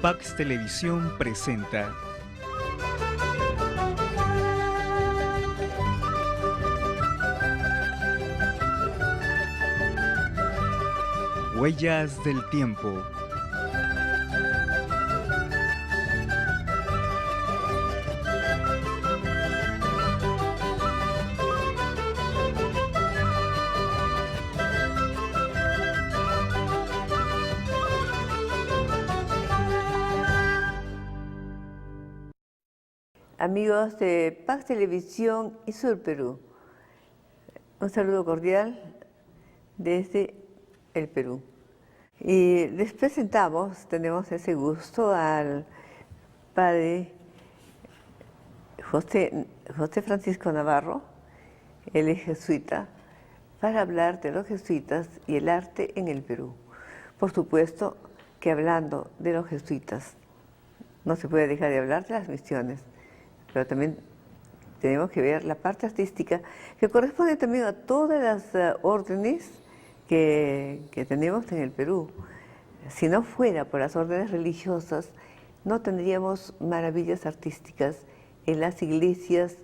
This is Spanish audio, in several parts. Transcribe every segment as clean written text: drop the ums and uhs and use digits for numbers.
Pax Televisión presenta Huellas del Tiempo. Amigos de Pax Televisión y Sur Perú, un saludo cordial desde el Perú. Y les presentamos, tenemos ese gusto, al padre José Francisco Navarro, él es jesuita, para hablar de los jesuitas y el arte en el Perú. Por supuesto que hablando de los jesuitas no se puede dejar de hablar de las misiones, pero también tenemos que ver la parte artística que corresponde también a todas las órdenes que tenemos en el Perú. Si no fuera por las órdenes religiosas, no tendríamos maravillas artísticas en las iglesias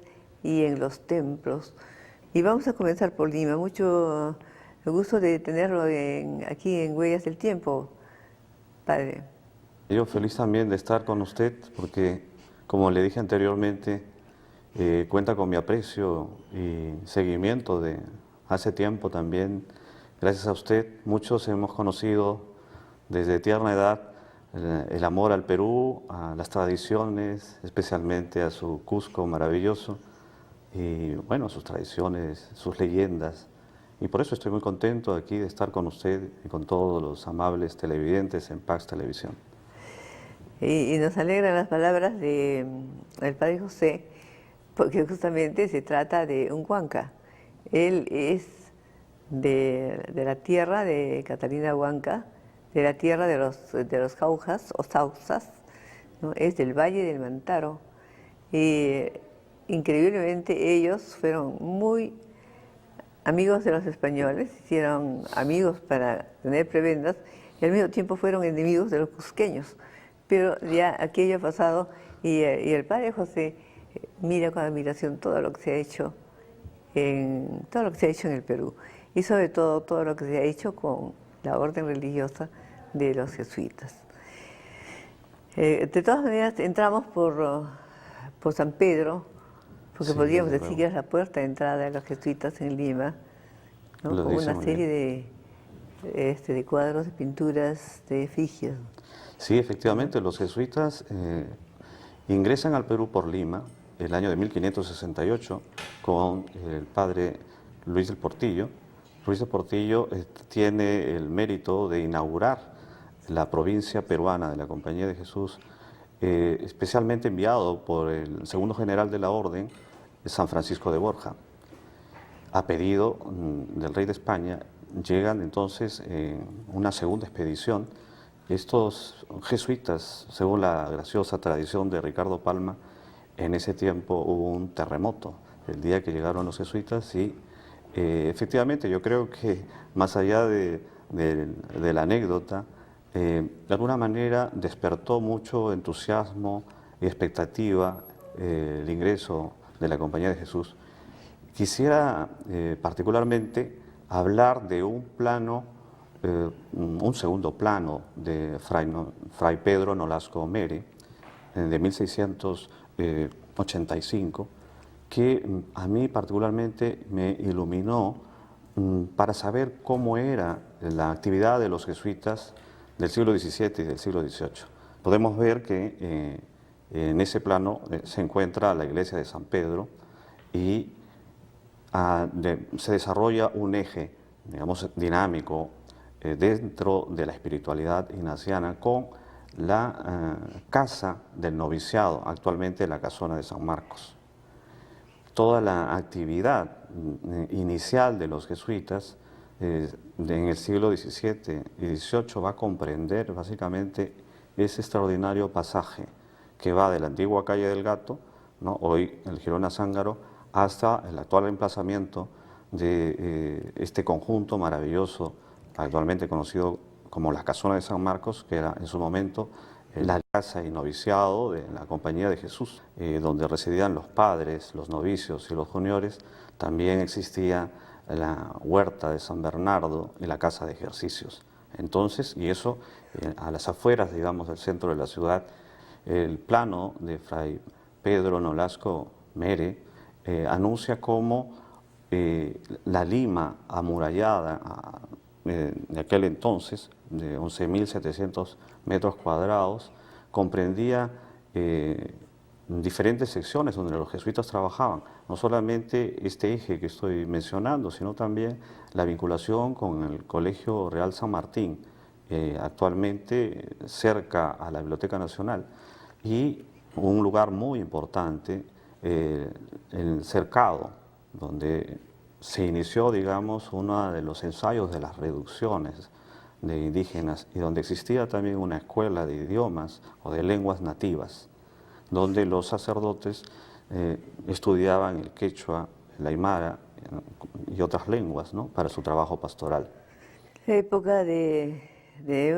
y en los templos. Y vamos a comenzar por Lima. Mucho gusto de tenerlo aquí en Huellas del Tiempo, padre. Yo feliz también de estar con usted porque, como le dije anteriormente, cuenta con mi aprecio y seguimiento de hace tiempo también. Gracias a usted, muchos hemos conocido desde tierna edad el amor al Perú, a las tradiciones, especialmente a su Cusco maravilloso, y bueno, sus tradiciones, sus leyendas. Y por eso estoy muy contento aquí de estar con usted y con todos los amables televidentes en Pax Televisión. Y nos alegran las palabras del padre José, porque justamente se trata de un Huanca. Él es de la tierra de Catalina Huanca, de la tierra de los Jaujas o Sausas, ¿no? Es del Valle del Mantaro. Y increíblemente ellos fueron muy amigos de los españoles, hicieron amigos para tener prebendas y al mismo tiempo fueron enemigos de los cusqueños. Pero ya aquello ha pasado y el padre José mira con admiración todo lo que se ha hecho en el Perú y sobre todo lo que se ha hecho con la orden religiosa de los jesuitas. De todas maneras entramos por San Pedro, porque sí, podríamos decir que es la puerta de entrada de los jesuitas en Lima, ¿no? Con una serie de cuadros, de pinturas, de efigies. Sí, efectivamente, los jesuitas ingresan al Perú por Lima el año de 1568 con el padre Luis del Portillo. Luis del Portillo tiene el mérito de inaugurar la provincia peruana de la Compañía de Jesús, especialmente enviado por el segundo general de la Orden, San Francisco de Borja. A pedido del rey de España, llegan entonces en una segunda expedición. Estos jesuitas, según la graciosa tradición de Ricardo Palma, en ese tiempo hubo un terremoto el día que llegaron los jesuitas y efectivamente yo creo que más allá de la anécdota, de alguna manera despertó mucho entusiasmo y expectativa el ingreso de la Compañía de Jesús. Quisiera particularmente hablar de un plano, un segundo plano de Fray Pedro Nolasco Mere, de 1685, que a mí particularmente me iluminó para saber cómo era la actividad de los jesuitas del siglo XVII y del siglo XVIII. Podemos ver que en ese plano se encuentra la iglesia de San Pedro y se desarrolla un eje, digamos, dinámico dentro de la espiritualidad ignaciana con la casa del noviciado, actualmente la casona de San Marcos. Toda la actividad inicial de los jesuitas en el siglo XVII y XVIII va a comprender básicamente ese extraordinario pasaje que va de la antigua calle del Gato, ¿no? Hoy el Jirón Azángaro, hasta el actual emplazamiento de este conjunto maravilloso, actualmente conocido como la Casona de San Marcos, que era en su momento la casa y noviciado de la Compañía de Jesús, donde residían los padres, los novicios y los juniores. También existía la huerta de San Bernardo y la casa de ejercicios. Entonces, y eso a las afueras, digamos, del centro de la ciudad, el plano de Fray Pedro Nolasco Mere anuncia cómo la Lima amurallada de aquel entonces, de 11.700 metros cuadrados, comprendía diferentes secciones donde los jesuitas trabajaban. No solamente este eje que estoy mencionando, sino también la vinculación con el Colegio Real San Martín, actualmente cerca a la Biblioteca Nacional, y un lugar muy importante, el Cercado, donde se inició, digamos, uno de los ensayos de las reducciones de indígenas y donde existía también una escuela de idiomas o de lenguas nativas, donde los sacerdotes estudiaban el quechua, el aymara y otras lenguas, ¿no?, para su trabajo pastoral. La época de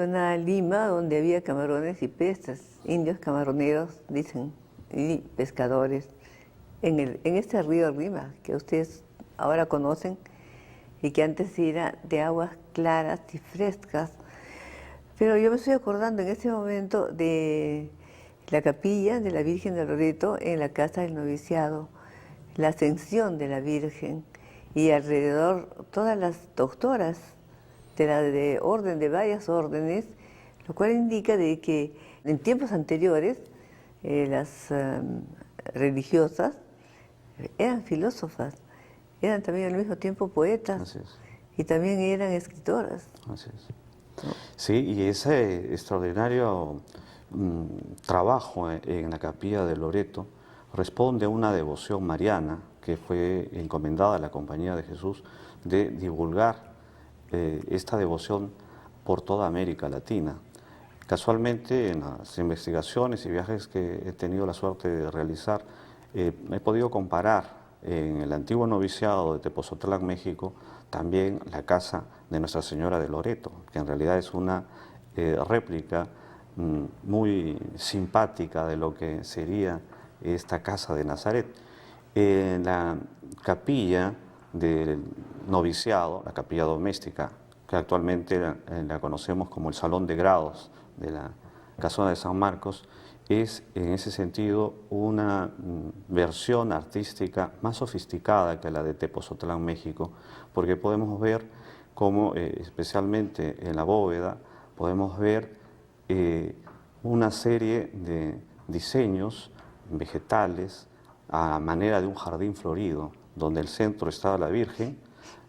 una Lima donde había camarones y pesas, indios camaroneros, dicen, y pescadores, en este río Lima, que ustedes ahora conocen y que antes era de aguas claras y frescas. Pero yo me estoy acordando en este momento de la capilla de la Virgen de Loreto en la Casa del Noviciado, la ascensión de la Virgen y alrededor todas las doctoras de orden, de varias órdenes, lo cual indica de que en tiempos anteriores las religiosas eran filósofas, eran también al mismo tiempo poetas y también eran escritoras. Así es. Sí, y ese extraordinario trabajo en la capilla de Loreto responde a una devoción mariana que fue encomendada a la Compañía de Jesús de divulgar esta devoción por toda América Latina. Casualmente, en las investigaciones y viajes que he tenido la suerte de realizar, he podido comparar en el antiguo noviciado de Tepozotlán, México, también la casa de Nuestra Señora de Loreto, que en realidad es una réplica muy simpática de lo que sería esta casa de Nazaret. La capilla del noviciado, la capilla doméstica, que actualmente la conocemos como el Salón de Grados de la Casona de San Marcos, es en ese sentido una versión artística más sofisticada que la de Tepozotlán, México, porque podemos ver cómo, especialmente en la bóveda, podemos ver una serie de diseños vegetales a manera de un jardín florido, donde el centro está la Virgen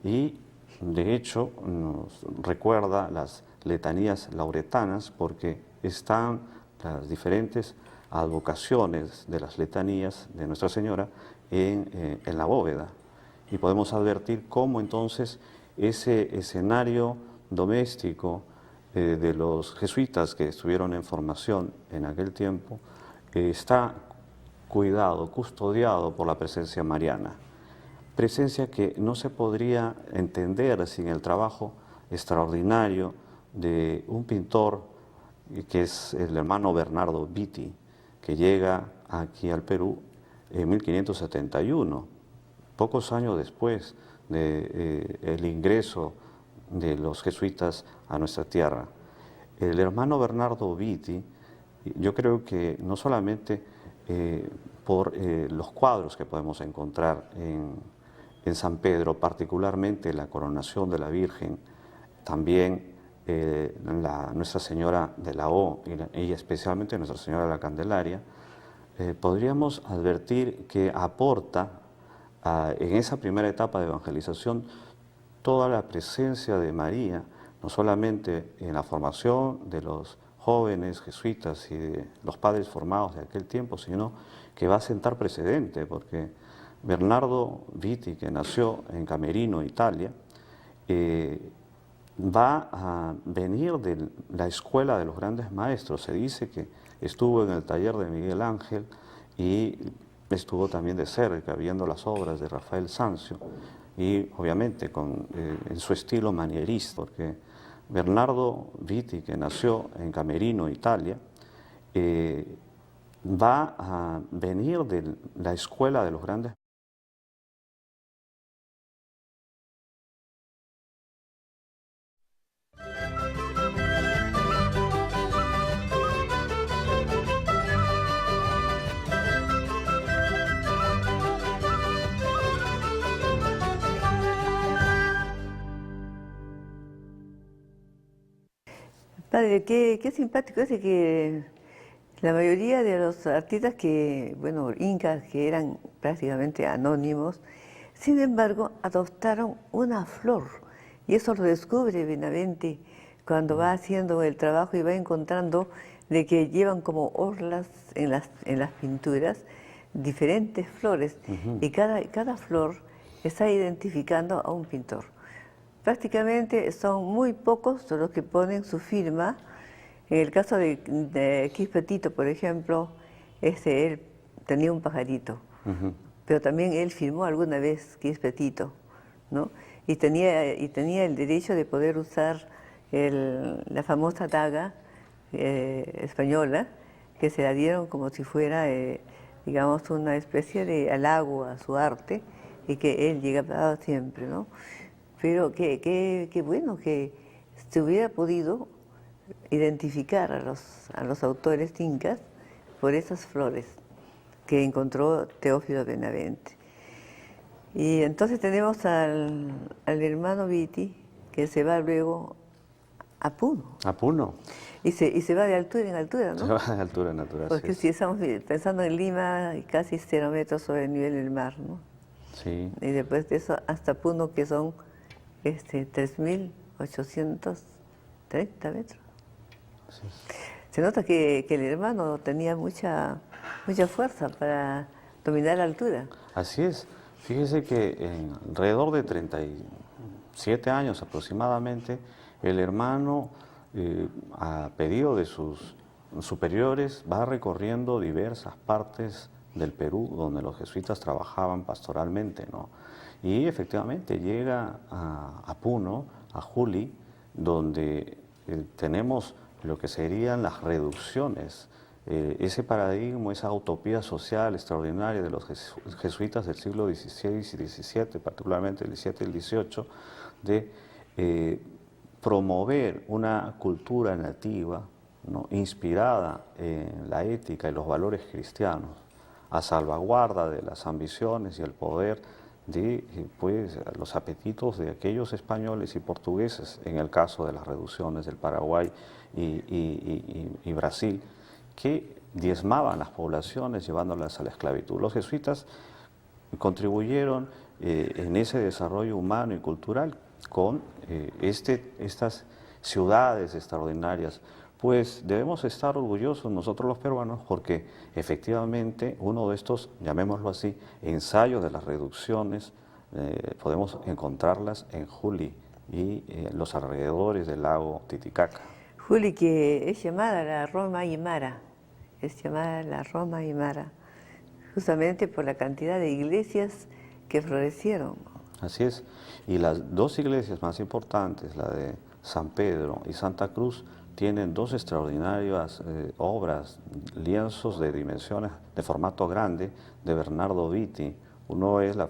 y de hecho nos recuerda las letanías lauretanas porque están las diferentes advocaciones de las letanías de Nuestra Señora en la bóveda. Y podemos advertir cómo entonces ese escenario doméstico de los jesuitas que estuvieron en formación en aquel tiempo está cuidado, custodiado por la presencia mariana. Presencia que no se podría entender sin el trabajo extraordinario de un pintor que es el hermano Bernardo Vitti, que llega aquí al Perú en 1571, pocos años después del ingreso de los jesuitas a nuestra tierra. El hermano Bernardo Vitti, yo creo que no solamente por los cuadros que podemos encontrar en San Pedro, particularmente la coronación de la Virgen, también Nuestra Señora de la O y especialmente Nuestra Señora de la Candelaria, podríamos advertir que aporta en esa primera etapa de evangelización toda la presencia de María, no solamente en la formación de los jóvenes jesuitas y de los padres formados de aquel tiempo, sino que va a sentar precedente, porque Bernardo Vitti, que nació en Camerino, Italia, va a venir de la escuela de los grandes maestros. Se dice que estuvo en el taller de Miguel Ángel y estuvo también de cerca viendo las obras de Rafael Sanzio y obviamente en su estilo manierista, porque Bernardo Vitti, que nació en Camerino, Italia, va a venir de la escuela de los grandes. Padre, qué simpático es de que la mayoría de los artistas que, bueno, incas, que eran prácticamente anónimos, sin embargo, adoptaron una flor. Y eso lo descubre Benavente cuando va haciendo el trabajo y va encontrando de que llevan como orlas en las pinturas diferentes flores. Y cada flor está identificando a un pintor. Prácticamente son muy pocos los que ponen su firma. En el caso de Quispe, por ejemplo, él tenía un pajarito, pero también él firmó alguna vez Quispe, ¿no? Y tenía el derecho de poder usar la famosa daga española, que se la dieron como si fuera, digamos, una especie de halago a su arte, y que él llegaba siempre, ¿no? Pero qué bueno que se hubiera podido identificar a los autores incas por esas flores que encontró Teófilo Benavente. Y entonces tenemos al hermano Viti, que se va luego a Puno. A Puno. Y se va de altura en altura, ¿no? Se va de altura en altura. Porque si estamos pensando en Lima, casi 0 metros sobre el nivel del mar, ¿no? Sí. Y después de eso hasta Puno, que son 3.830 metros. Sí. Se nota que el hermano tenía mucha fuerza para dominar la altura. Así es. Fíjese que en alrededor de 37 años aproximadamente, el hermano, a pedido de sus superiores, va recorriendo diversas partes del Perú donde los jesuitas trabajaban pastoralmente, ¿no? Y efectivamente llega a Puno, a Juli, donde tenemos lo que serían las reducciones, ese paradigma, esa utopía social extraordinaria de los jesuitas del siglo XVI y XVII, particularmente el XVII y el XVIII, de promover una cultura nativa, ¿no?, inspirada en la ética y los valores cristianos, a salvaguarda de las ambiciones y el poder de pues, los apetitos de aquellos españoles y portugueses, en el caso de las reducciones del Paraguay y Brasil, que diezmaban las poblaciones llevándolas a la esclavitud. Los jesuitas contribuyeron en ese desarrollo humano y cultural con estas ciudades extraordinarias. Pues debemos estar orgullosos nosotros los peruanos porque efectivamente uno de estos, llamémoslo así, ensayos de las reducciones, podemos encontrarlas en Juli y los alrededores del lago Titicaca. Juli, que es llamada la Roma Aymara, justamente por la cantidad de iglesias que florecieron. Así es, y las dos iglesias más importantes, la de San Pedro y Santa Cruz, tienen dos extraordinarias obras, lienzos de dimensiones, de formato grande, de Bernardo Viti. Uno es la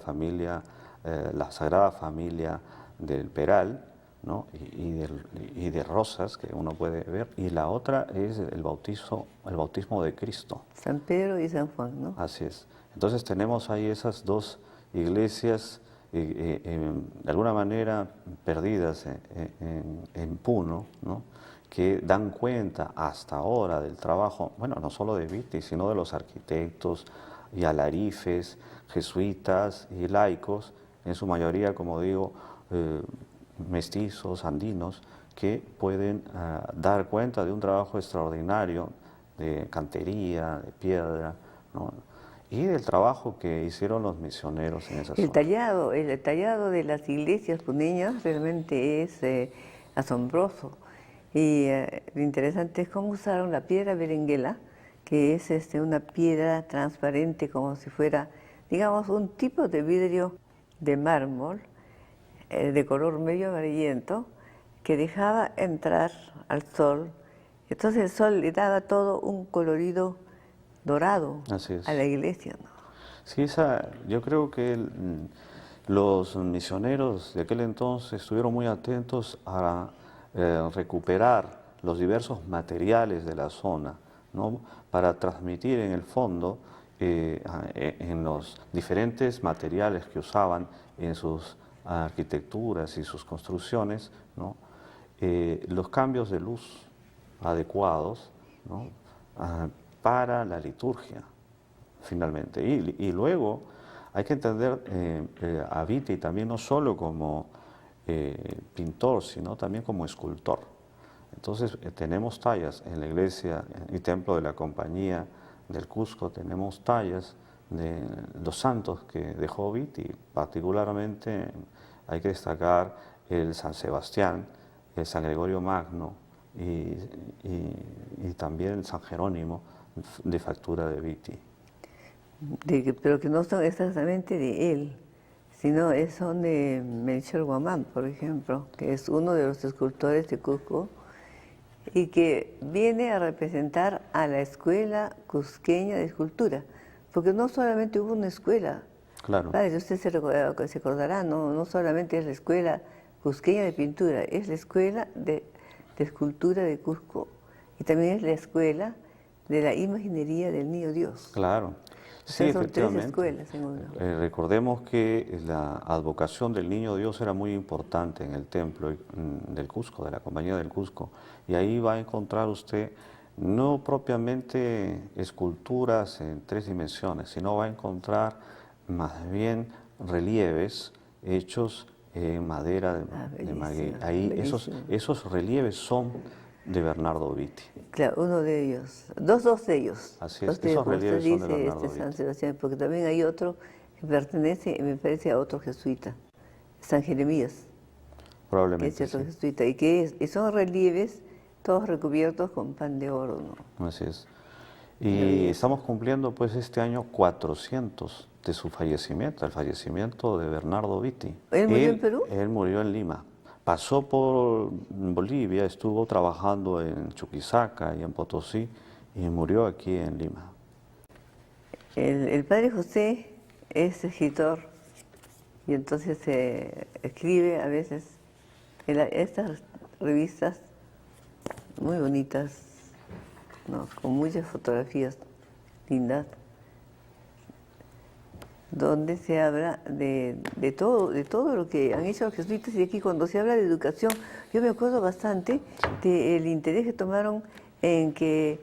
Sagrada Familia del Peral, ¿no?, y de Rosas, que uno puede ver, y la otra es el bautismo de Cristo. San Pedro y San Juan, ¿no? Así es. Entonces tenemos ahí esas dos iglesias de alguna manera perdidas en Puno, ¿no?, que dan cuenta hasta ahora del trabajo, bueno, no solo de Viti, sino de los arquitectos y alarifes, jesuitas y laicos, en su mayoría, como digo, mestizos, andinos, que pueden dar cuenta de un trabajo extraordinario de cantería, de piedra, ¿no?, y del trabajo que hicieron los misioneros en esa zona. El tallado de las iglesias puneñas realmente es asombroso. Y lo interesante es cómo usaron la piedra berenguela, que es una piedra transparente como si fuera, digamos, un tipo de vidrio de mármol de color medio amarillento que dejaba entrar al sol Entonces el sol le daba todo un colorido dorado Así es. a la iglesia, ¿no? Sí, yo creo que los misioneros de aquel entonces estuvieron muy atentos a recuperar los diversos materiales de la zona, ¿no? Para transmitir en el fondo, en los diferentes materiales que usaban en sus arquitecturas y sus construcciones, ¿no? Los cambios de luz adecuados, ¿no? Para la liturgia, finalmente. Y luego hay que entender a Vitti también no solo como pintor, sino también como escultor. Entonces tenemos tallas en la iglesia y templo de la Compañía del Cusco, tenemos tallas de los santos que dejó Vitti. Particularmente hay que destacar el San Sebastián, el San Gregorio Magno y también el San Jerónimo de factura de Vitti. Pero que no son exactamente de él, sino son de Melchor Guamán, por ejemplo, que es uno de los escultores de Cusco y que viene a representar a la escuela cusqueña de escultura, porque no solamente hubo una escuela. Claro. Padre, usted se acordará, no solamente es la escuela cusqueña de pintura, es la escuela de escultura de Cusco y también es la escuela de la imaginería del Niño Dios. Claro. O sea, Sí, son tres efectivamente. escuelas en uno. Recordemos que la advocación del Niño Dios era muy importante en el templo del Cusco, de la Compañía del Cusco, y ahí va a encontrar usted no propiamente esculturas en 3 dimensiones, sino va a encontrar más bien relieves hechos en madera de maguey. Ahí esos relieves son de Bernardo Vitti. Claro, uno de ellos, dos de ellos. Así es, esos relieves son de Bernardo Vitti. San Sebastián, porque también hay otro que pertenece, me parece, a otro jesuita, San Jeremías, Probablemente, que es otro sí. jesuita, y son relieves todos recubiertos con pan de oro, ¿no? Así es. Y estamos cumpliendo pues este año 400 de su fallecimiento, el fallecimiento de Bernardo Vitti. ¿Él murió en Perú? Él murió en Lima. Pasó por Bolivia, estuvo trabajando en Chuquisaca y en Potosí y murió aquí en Lima. El padre José es escritor y entonces escribe a veces en estas revistas muy bonitas, ¿no? Con muchas fotografías lindas, donde se habla de todo lo que han hecho los jesuitas. Y aquí cuando se habla de educación, yo me acuerdo bastante del interés que tomaron en que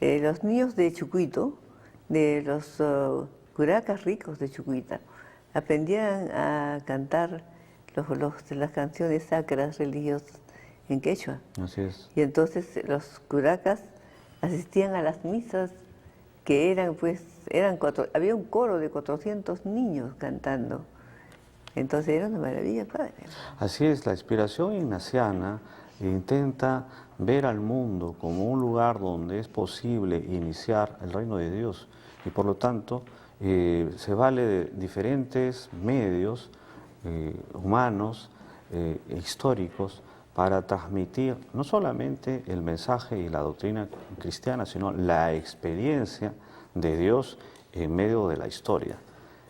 los niños de Chucuito, de los curacas ricos de Chucuita, aprendieran a cantar las canciones sacras religiosas en quechua. Así es. Y entonces los curacas asistían a las misas que había un coro de 400 niños cantando. Entonces era una maravilla, padre. Así es, la inspiración ignaciana intenta ver al mundo como un lugar donde es posible iniciar el reino de Dios y por lo tanto se vale de diferentes medios humanos, históricos, para transmitir no solamente el mensaje y la doctrina cristiana, sino la experiencia de Dios en medio de la historia.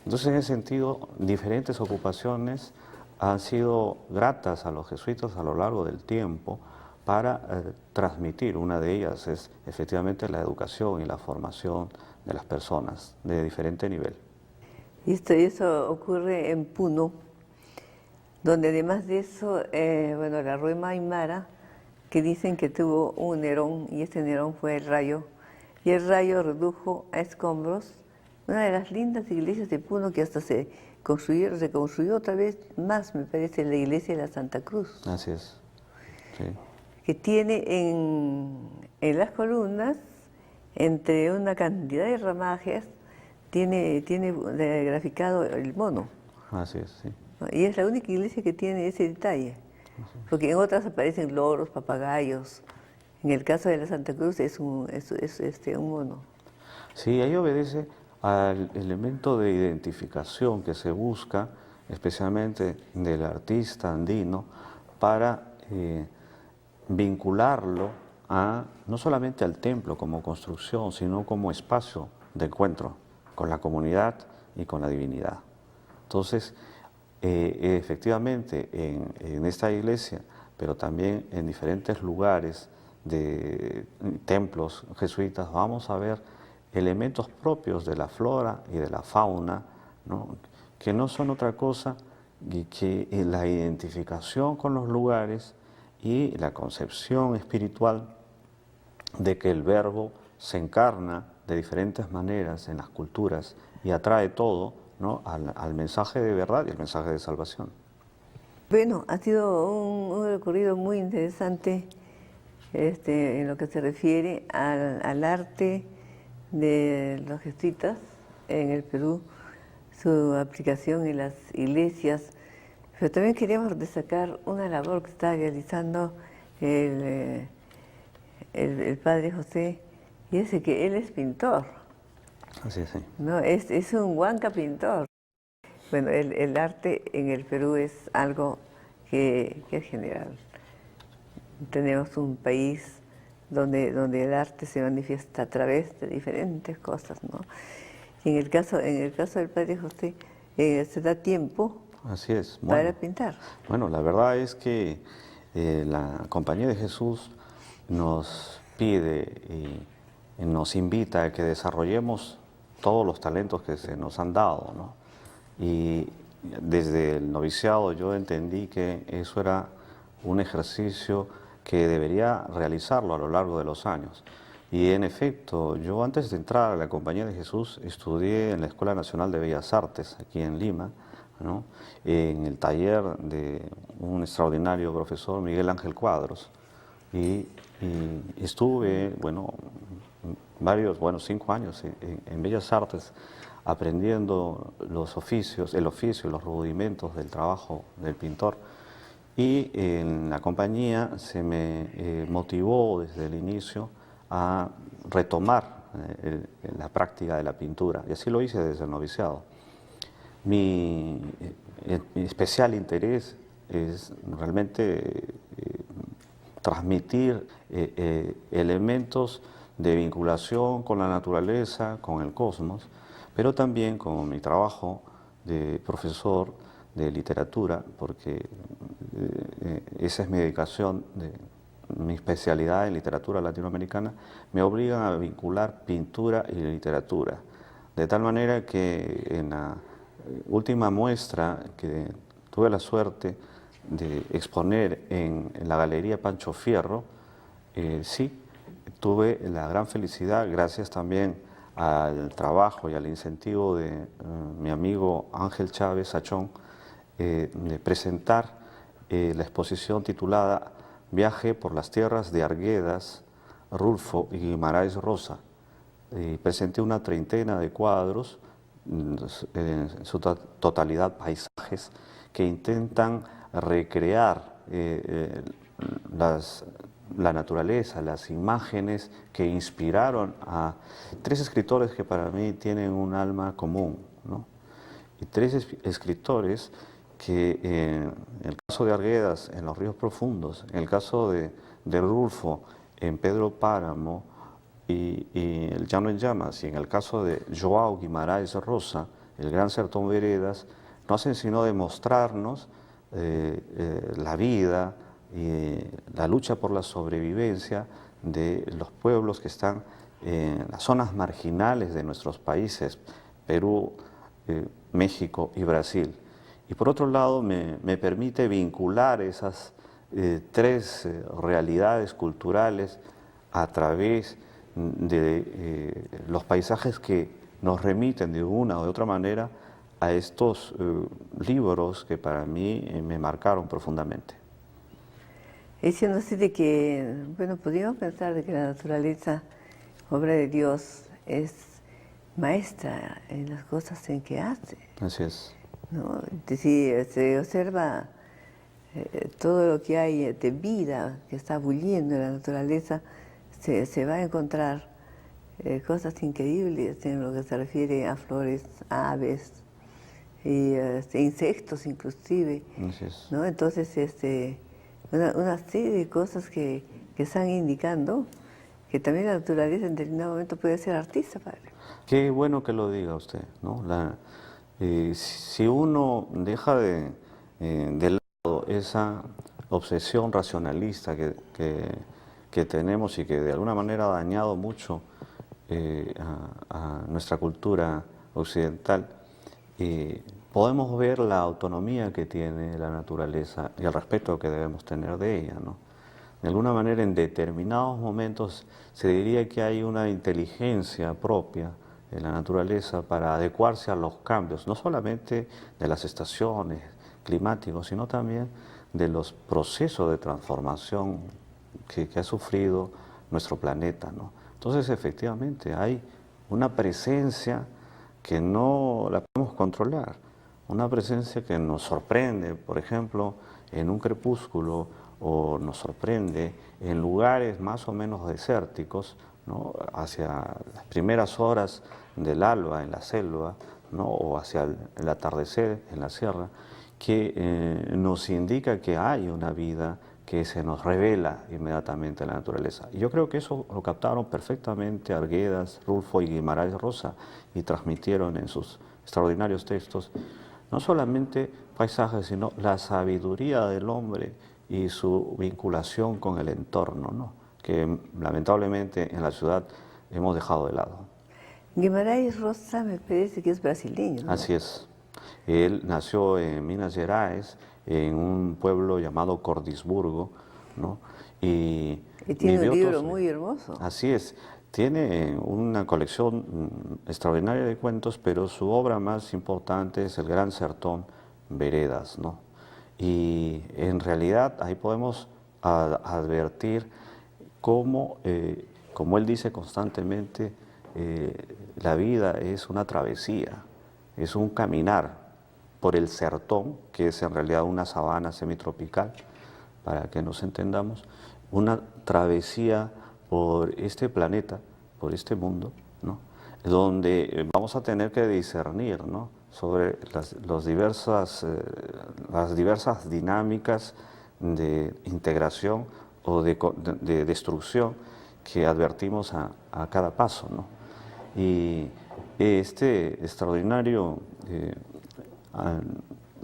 Entonces, en ese sentido, diferentes ocupaciones han sido gratas a los jesuitas a lo largo del tiempo para transmitir. Una de ellas es efectivamente la educación y la formación de las personas de diferente nivel. Y eso ocurre en Puno, donde además de eso, la Ruema Aymara, que dicen que tuvo un Nerón, y ese Nerón fue el Rayo, y el Rayo redujo a escombros una de las lindas iglesias de Puno que hasta se reconstruyó otra vez más, me parece, la iglesia de la Santa Cruz. Así es, sí. Que tiene en las columnas, entre una cantidad de ramajes, tiene graficado el mono. Así es, sí. Y es la única iglesia que tiene ese detalle, porque en otras aparecen loros, papagayos. En el caso de la Santa Cruz es un mono. Sí, ahí obedece al elemento de identificación que se busca, especialmente del artista andino, para vincularlo no solamente al templo como construcción, sino como espacio de encuentro con la comunidad y con la divinidad. Entonces, efectivamente, en esta iglesia, pero también en diferentes lugares de templos jesuitas, vamos a ver elementos propios de la flora y de la fauna, ¿no? Que no son otra cosa que la identificación con los lugares y la concepción espiritual de que el Verbo se encarna de diferentes maneras en las culturas y atrae todo, ¿no?, al mensaje de verdad y al mensaje de salvación. Bueno, ha sido un recorrido muy interesante en lo que se refiere al arte de los jesuitas en el Perú, su aplicación en las iglesias, pero también queríamos destacar una labor que está realizando el padre José, y es que él es pintor, Así es, sí. ¿no? Es un huanca pintor. Bueno, el arte en el Perú es algo que es general. Tenemos un país donde el arte se manifiesta a través de diferentes cosas, ¿no? Y en el caso del padre José, se da tiempo Así es. para pintar. Bueno, la verdad es que la Compañía de Jesús nos pide y nos invita a que desarrollemos todos los talentos que se nos han dado, ¿no? Y desde el noviciado yo entendí que eso era un ejercicio que debería realizarlo a lo largo de los años. Y en efecto, yo antes de entrar a la Compañía de Jesús estudié en la Escuela Nacional de Bellas Artes, aquí en Lima, ¿no?, en el taller de un extraordinario profesor, Miguel Ángel Cuadros. Y estuve, bueno, 5 años en Bellas Artes aprendiendo los oficios, el oficio, los rudimentos del trabajo del pintor. Y en la compañía se me motivó desde el inicio a retomar la práctica de la pintura, y así lo hice desde el noviciado. Mi especial interés es realmente transmitir elementos de vinculación con la naturaleza, con el cosmos, pero también con mi trabajo de profesor de literatura, porque esa es mi dedicación, mi especialidad en literatura latinoamericana, me obligan a vincular pintura y literatura, de tal manera que en la última muestra que tuve la suerte de exponer en la Galería Pancho Fierro, sí, tuve la gran felicidad, gracias también al trabajo y al incentivo de mi amigo Ángel Chávez Sachón, de presentar la exposición titulada Viaje por las tierras de Arguedas, Rulfo y Guimarães Rosa. Presenté una treintena de cuadros, en su totalidad paisajes, que intentan recrear la naturaleza, las imágenes que inspiraron a 3 escritores que para mí tienen un alma común, ¿no? Y 3 escritores que en el caso de Arguedas, en Los Ríos Profundos, en el caso de Rulfo, en Pedro Páramo y El Llano en Llamas, y en el caso de João Guimarães Rosa, El Gran Sertón Veredas, no hacen sino demostrarnos la vida y la lucha por la sobrevivencia de los pueblos que están en las zonas marginales de nuestros países, Perú, México y Brasil. Y por otro lado me permite vincular esas 3 realidades culturales a través de los paisajes que nos remiten de una o de otra manera a estos libros que para mí me marcaron profundamente. Diciendo así de que, bueno, podríamos pensar de que la naturaleza, obra de Dios, es maestra en las cosas en que hace, Así es. ¿no? Si se observa todo lo que hay de vida que está bulliendo en la naturaleza, se va a encontrar cosas increíbles en lo que se refiere a flores, a aves, y insectos inclusive, Así es. ¿no? Entonces, una serie de cosas que que están indicando que también la naturaleza en determinado momento puede ser artista, padre. Qué bueno que lo diga usted, ¿no? Si uno deja de lado esa obsesión racionalista que tenemos y que de alguna manera ha dañado mucho a nuestra cultura occidental, podemos ver la autonomía que tiene la naturaleza y el respeto que debemos tener de ella, ¿no? De alguna manera, en determinados momentos se diría que hay una inteligencia propia en la naturaleza para adecuarse a los cambios, no solamente de las estaciones climáticos, sino también de los procesos de transformación que ha sufrido nuestro planeta, ¿no? Entonces, efectivamente, hay una presencia que no la podemos controlar, una presencia que nos sorprende, por ejemplo, en un crepúsculo, o nos sorprende en lugares más o menos desérticos, ¿no? Hacia las primeras horas del alba en la selva, ¿no? O hacia el atardecer en la sierra, que nos indica que hay una vida que se nos revela inmediatamente en la naturaleza. Y yo creo que eso lo captaron perfectamente Arguedas, Rulfo y Guimarães Rosa y transmitieron en sus extraordinarios textos no solamente paisajes, sino la sabiduría del hombre y su vinculación con el entorno, ¿no? Que lamentablemente en la ciudad hemos dejado de lado. Guimarães Rosa me parece que es brasileño, ¿no? Así es. Él nació en Minas Gerais, en un pueblo llamado Cordisburgo, ¿no? Y tiene un libro muy hermoso. Así es. Tiene una colección extraordinaria de cuentos, pero su obra más importante es el Gran Sertón Veredas, ¿no? Y en realidad ahí podemos advertir cómo, como él dice constantemente, la vida es una travesía, es un caminar por el sertón, que es en realidad una sabana semitropical, para que nos entendamos, una travesía por este planeta, por este mundo, ¿no? Donde vamos a tener que discernir, ¿no? Sobre las diversas dinámicas de integración o de destrucción que advertimos a cada paso, ¿no? Y este extraordinario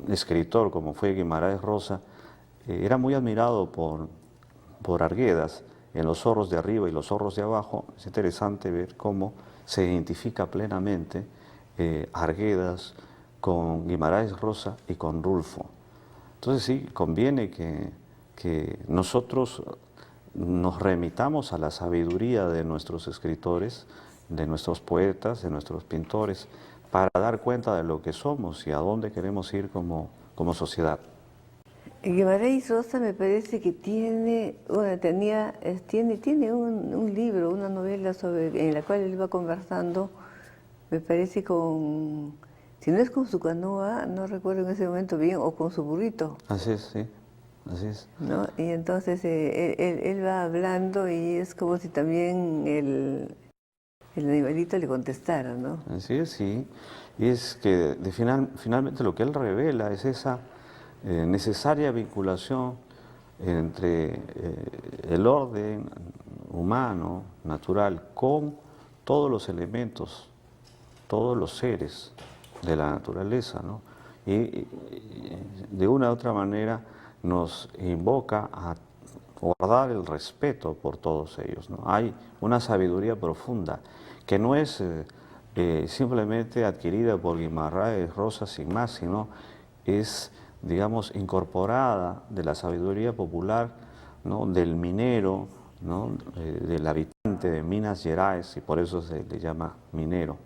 escritor como fue Guimarães Rosa era muy admirado por Arguedas en Los zorros de arriba y los zorros de abajo. Es interesante ver cómo se identifica plenamente Arguedas con Guimarães Rosa y con Rulfo. Entonces sí, conviene que nosotros nos remitamos a la sabiduría de nuestros escritores, de nuestros poetas, de nuestros pintores, para dar cuenta de lo que somos y a dónde queremos ir como sociedad. Guimarães Rosa me parece que tiene un libro, una novela en la cual él va conversando, me parece si no es con su canoa, no recuerdo en ese momento bien, o con su burrito. Así es, sí, así es. ¿No? Y entonces él va hablando y es como si también el animalito le contestara, ¿no? Así es, sí. Y es que finalmente lo que él revela es esa necesaria vinculación entre el orden humano, natural, con todos los elementos, todos los seres de la naturaleza, ¿no? Y de una u otra manera nos invoca a guardar el respeto por todos ellos, ¿no? Hay una sabiduría profunda que no es simplemente adquirida por Guimarães Rosa sin más, sino es, digamos, incorporada de la sabiduría popular, ¿no? Del minero, ¿no? Del habitante de Minas Gerais, y por eso se le llama minero,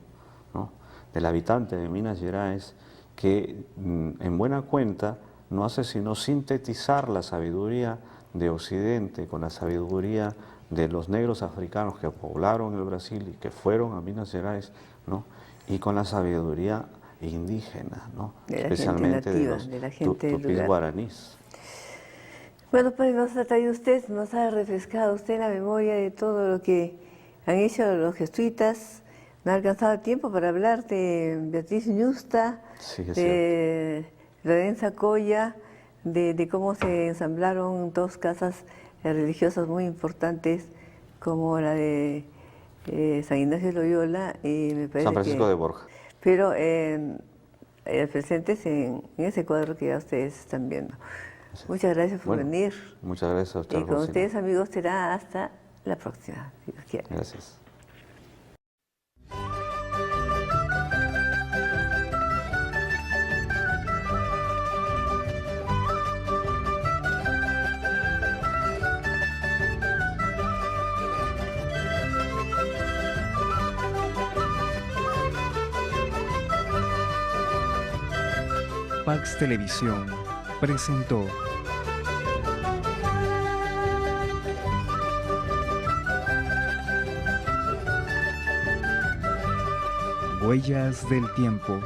¿no? Del habitante de Minas Gerais, que en buena cuenta no hace sino sintetizar la sabiduría de Occidente con la sabiduría de los negros africanos que poblaron el Brasil y que fueron a Minas Gerais, ¿no? Y con la sabiduría indígena, ¿no? Especialmente de los tupís guaraníes. Bueno, pues nos ha refrescado usted la memoria de todo lo que han hecho los jesuitas. No ha alcanzado el tiempo para hablar de Beatriz Ñusta, Sí, de Lorenza Coya, de cómo se ensamblaron dos casas religiosas muy importantes como la de San Ignacio de Loyola y me parece San Francisco que, de Borja. pero presentes en ese cuadro que ya ustedes están viendo. Muchas gracias por Bueno, venir. Muchas gracias a usted, Y con Rosina. ustedes, amigos, será hasta la próxima, si Dios quiere. Gracias. Pax Televisión presentó Huellas del Tiempo.